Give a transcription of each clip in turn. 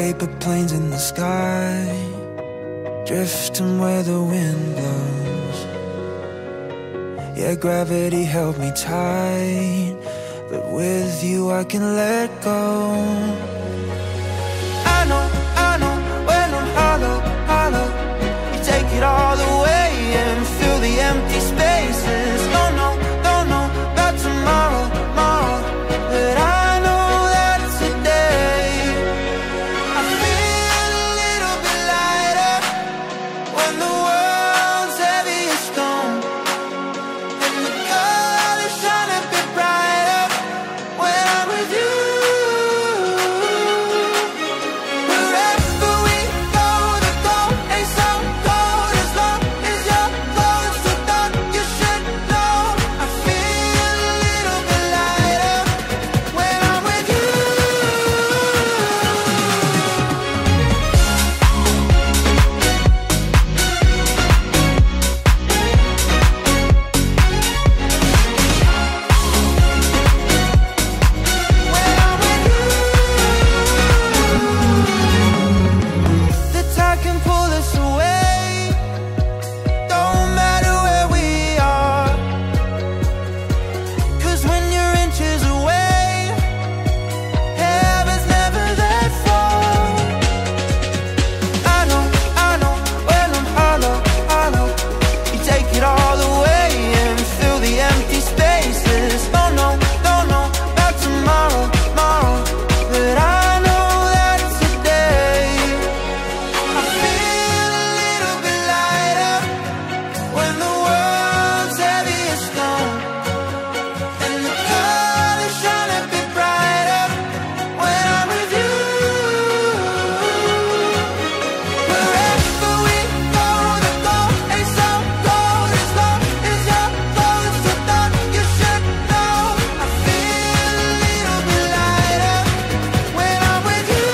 paper planes in the sky, drifting where the wind blows. Yeah, gravity held me tight, but with you I can let go. I know when I'm hollow, hollow, you take it all away and fill the empty spaces. Don't know about tomorrow, tomorrow, but I know that today I feel a little bit lighter when the world's heavy as stone, and the colors shine a bit brighter when I'm with you. Wherever we go, the goal ain't so cold as long as you're close. So thought you should know I feel a little bit lighter when I'm with you. The tide can pull us away, don't matter where we are, 'cause when you're inches away, heaven's never that far. I know when I'm hollow, hollow, you take it all away and fill the empty spaces. Don't know about tomorrow, tomorrow, but I know that today I feel a little bit lighter when the world's heavy as stone, and the colors shine a bit brighter when I'm with you. Wherever we go, the goal ain't so cold as long as you're close. So thought you should know I feel a little bit lighter when I'm with you.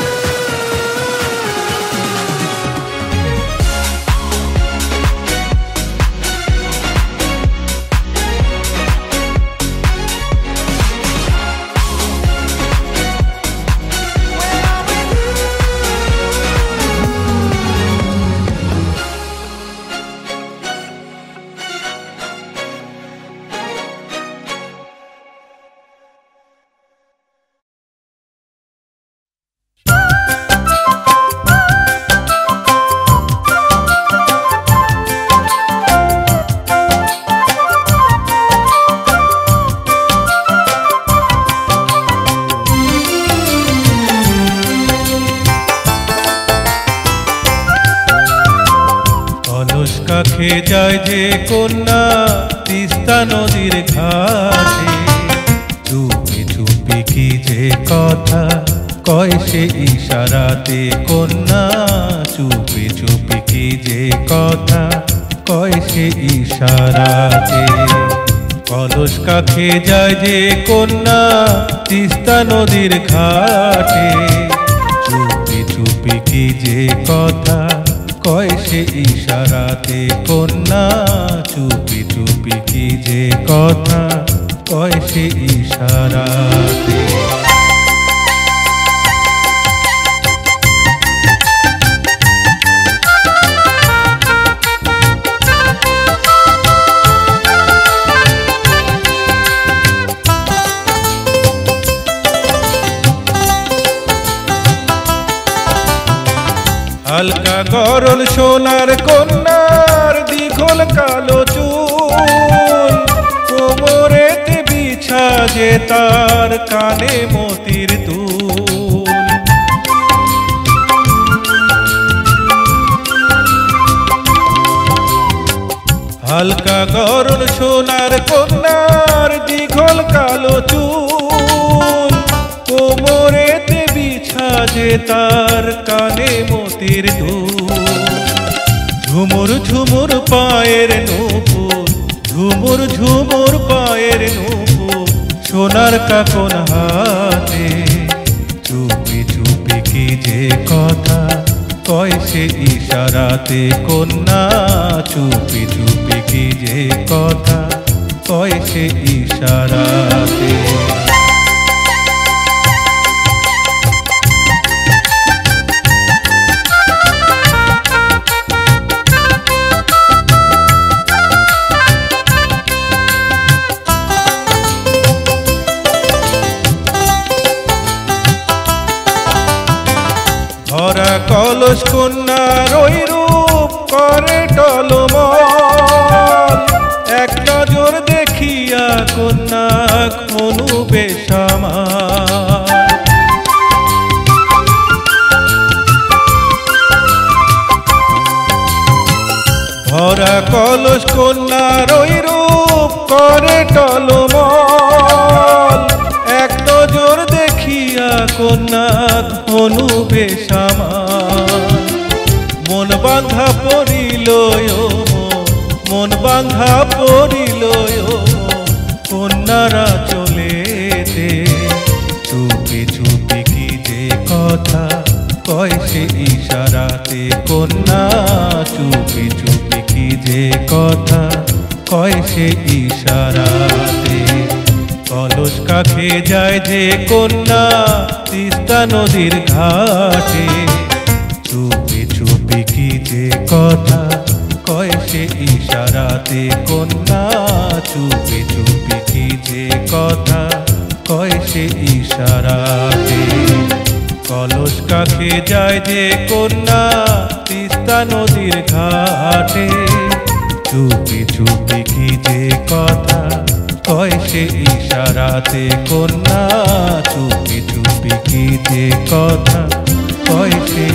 অলস কাছে যায় যে কন্যা তিস্তা নদীর ঘাটে, চুপি চুপি কি যে কথা কয় সে ইশারাতে। কন্যা চুপি চুপি কি যে কথা কয় সে ইশারাতে। অলস কাছে যায় যে কন্যা তিস্তা নদীর ঘাটে, চুপি চুপি কি যে কথা কয় সে ইশারাতে। কন্যা চুপি চুপি কি যে কথা কয় সে ইশারাতে। হালকা গরল সোনার কন্যার দ্বিঘল কালো চুল, কোমরেতে বিছা যে তার কানে মতির দুল। হালকা গরল সোনার কন্যার দ্বিঘল কালো চুল, কোমরেতে বিছা যে তার কানে মতির দুল। ঝুমুর ঝুমুর পায়ের নূপুর, ঝুমুর ঝুমুর পায়ের নূপুর, সোনার কাকন হাতে। চুপি চুপি কি যে কথা কয় সে ইশারাতে। কন্যা চুপি চুপি কি যে কথা কয় সে ইশারাতে। দেখিয়া কন্যা অনুবেশ আমার। ভরা কলস কন্যার ওই রূপ করে টলমল, এক নজর দেখিয়া কন্যা অনুবেশ আমার। মন বাঁধা পড়িল মন বাঁধা পড়িল কন্যারা চলেতে, চুপি চুপি কি যে কথা কয় সে ইশারাতে কন্যা, চুপি চুপি কি যে কথা কয় সে ইশারাতে। কলস কাছে যায় যে কন্যা তিস্তা নদীর ঘাটে, চুপি চুপি কি যে কথা কয় সে ইশারাতে কন্যা, চুপি চুপি কি যে কথা কয় সে ইশারাতে। কলস কাছে যায় যে কন্যা তিস্তা নদীর ঘাটে, চুপি চুপি কি যে কথা কয় সে ইশারাতে কন্যা, চুপি চুপি কি যে কথা কয় সে